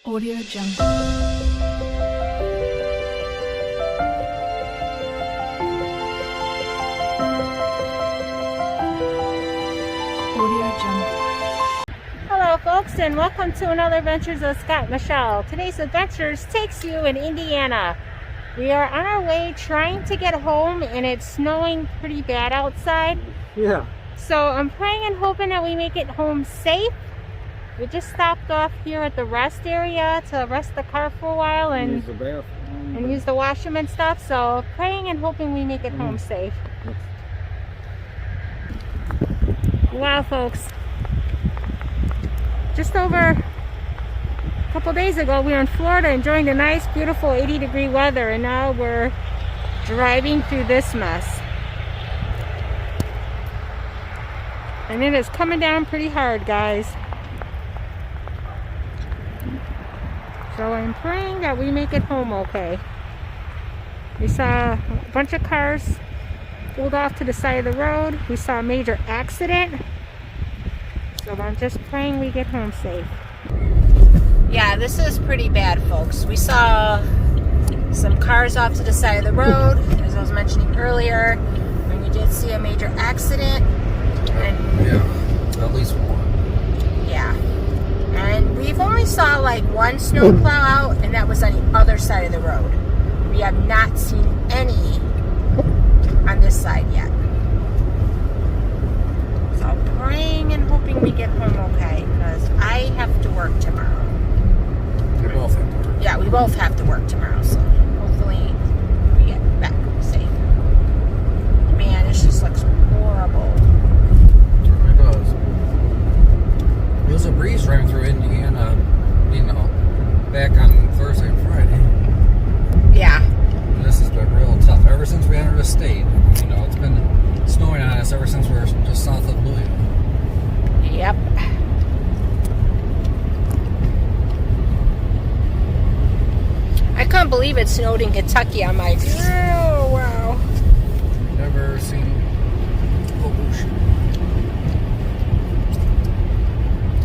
Audio Jungle. Audio Jungle. Hello folks, and welcome to another Adventures of Scott and Michelle. Today's Adventures takes you in Indiana. We are on our way trying to get home, and it's snowing pretty bad outside. Yeah. So I'm praying and hoping that we make it home safe. We just stopped off here at the rest area to rest the car for a while and Use the bathroom. use the washroom and stuff. So praying and hoping we make it home safe. Wow folks. Just over a couple days ago, we were in Florida enjoying the nice, beautiful 80-degree weather, and now we're driving through this mess. And it is coming down pretty hard, guys. So I'm praying that we make it home okay. We saw a bunch of cars pulled off to the side of the road. We saw a major accident. So I'm just praying we get home safe. Yeah, this is pretty bad, folks. We saw some cars off to the side of the road, as I was mentioning earlier, and we did see a major accident. And Yeah, at least one. yeah, and we've only saw like one snow plow out, and that was on the other side of the road. We have not seen any on this side yet. So I'm praying and hoping we get home okay, because I have to work tomorrow. We both have to work. Yeah, we both have to work tomorrow, so hopefully we get back safe. Man, this just looks horrible. It does. There was a breeze running through Indiana, back on Thursday and Friday. Yeah. And this has been real tough ever since we entered the state. It's been snowing on us ever since we were just south of Louisville. Yep. I couldn't believe it snowed in Kentucky. I'm like, oh, wow. Never seen ocean.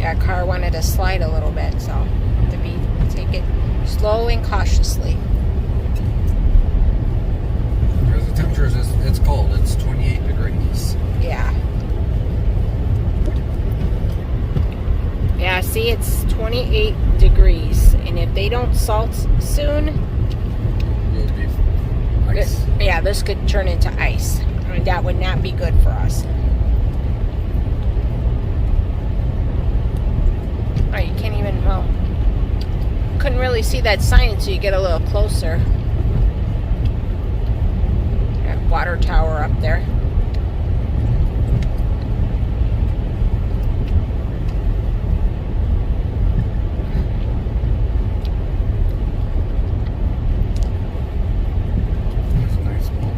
Yeah, car wanted to slide a little bit, so take it slow and cautiously. Because the temperature is, it's cold. It's 28 degrees. Yeah. Yeah, see, it's 28 degrees, and if they don't salt soon, It'll be ice. yeah, this could turn into ice. I mean, that would not be good for us. Oh, you can't even, well, couldn't really see that sign until you get a little closer. That water tower up there. It's a nice one.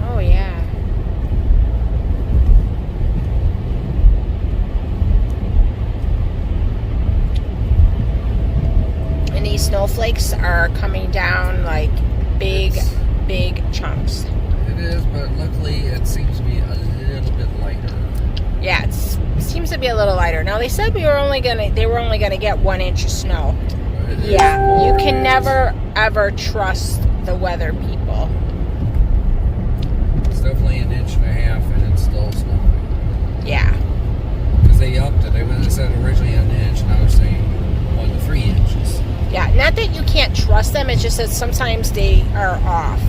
Oh, yeah. And these snowflakes are coming down like big chunks. It is, but luckily it seems to be a little bit lighter. Yeah, it seems to be a little lighter. Now they said they were only gonna get 1 inch of snow. But it is Yeah, you can cold. never ever trust the weather people. It's definitely 1.5 inches and it's still snowing. Yeah. Because they upped it. They said originally 1 inch, now they're saying 1 to 3 inches. Yeah, not that you can't trust them, it's just that sometimes they are off.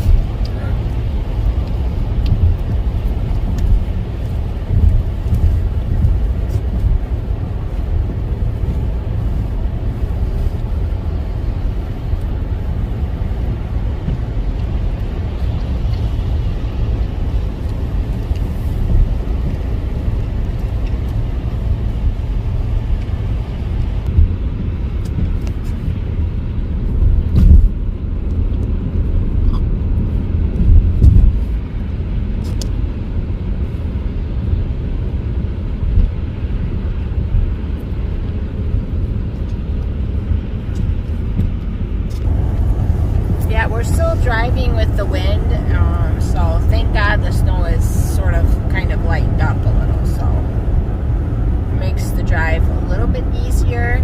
We're still driving with the wind, so thank God the snow is sort of kind of lightened up a little, so it makes the drive a little bit easier.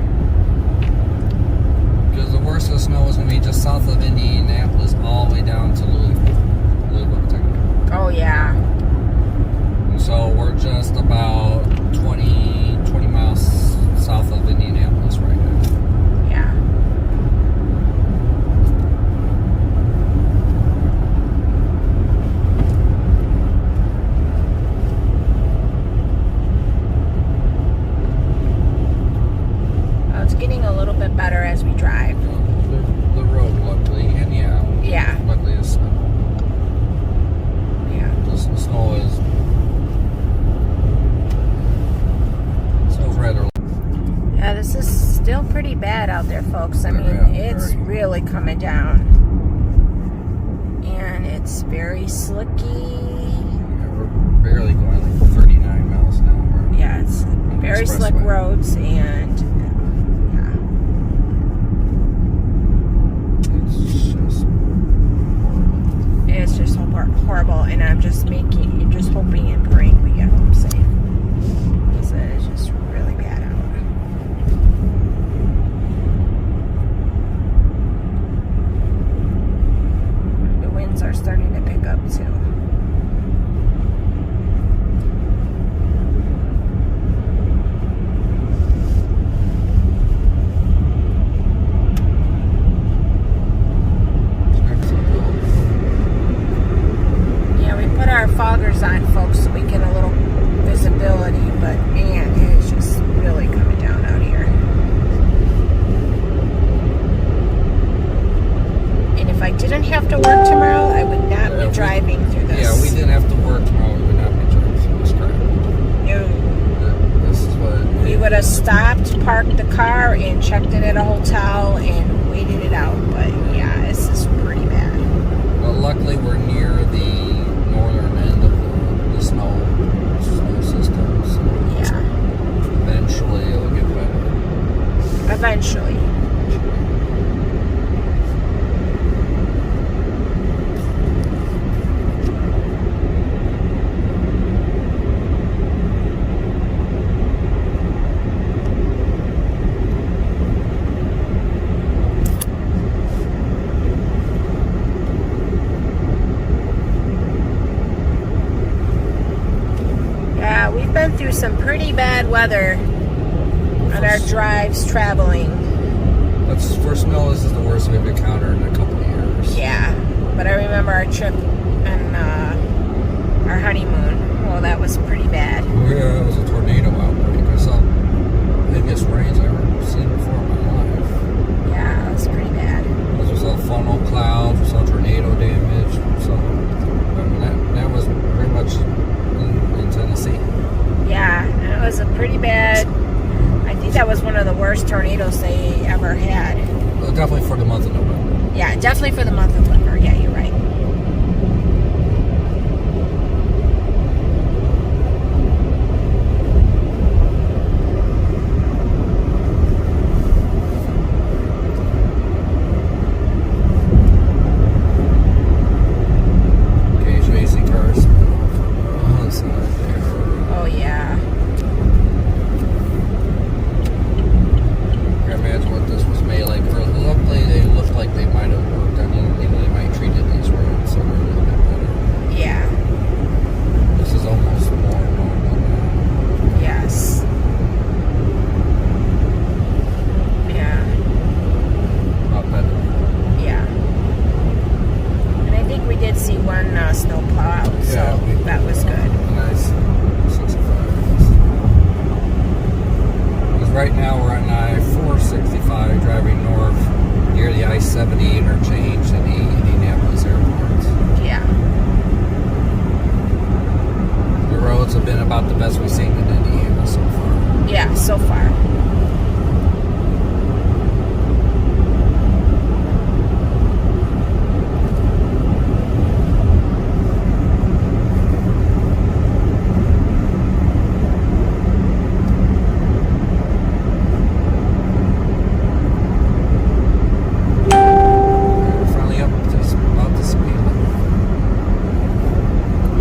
getting a little bit better as we drive. The road, luckily, and Yeah. luckily the snow. Yeah. The snow is snow's rather. Yeah, this is still pretty bad out there, folks. I mean, it's very. really coming down. And it's very slicky. Yeah, we're barely going like 39 miles an hour. Yeah, it's very slick Expressway. roads, and It's just horrible. it's just horrible. And I'm just hoping and praying we get home safe. Because it's just really bad out. The winds are starting to pick up too. Yeah, we put our foggers on, folks, so we get a little visibility, but man, it is just really coming down out here. And if I didn't have to work tomorrow, I would not be driving through this. Yeah, we didn't have to work tomorrow. We would not be driving through this crap. No. This is what We would have stopped, parked the car, and checked in at a hotel and waited it out. But yeah, this is pretty bad. Well, luckily we're near the northern end of the snow system, so Yeah, eventually it'll get better. eventually. Yeah, we've been through some pretty bad weather on our drives traveling. That's for snow. This is the worst we've encountered in a couple of years. Yeah, but I remember our trip and our honeymoon. Well, that was pretty bad. Oh, yeah, it was a tornado outbreak. I saw the biggest rains I've ever seen before in my life. Yeah, it was pretty bad. We saw funnel clouds. We saw tornado damage. So that was very much in Tennessee. Yeah, and it was a pretty bad. I think that was one of the worst tornadoes they ever had. Well, definitely for the month of November. Yeah, definitely for the month of November. Yeah, you're right. Occasionally you see cars outside there. Oh yeah. I imagine what this was made like. Luckily, they looked like they might have worked on anything. They might have treated these roads so they're a little bit better. Yeah. This is almost more normal now. Yes. Yeah. A lot better. Yeah. And I think we did see one snow plow out, so Yeah, that was good. Nice 65. Because right now we're on I-465 driving north near the I-70 interchange in the Indianapolis airport. Yeah. The roads have been about the best we've seen in Indiana so far. Yeah, so far. We're finally up to about the speed limit.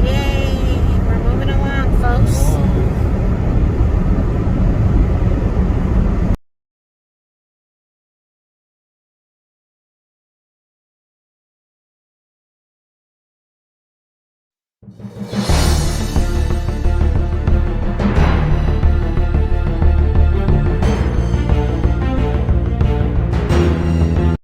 Yay! We're moving along, folks.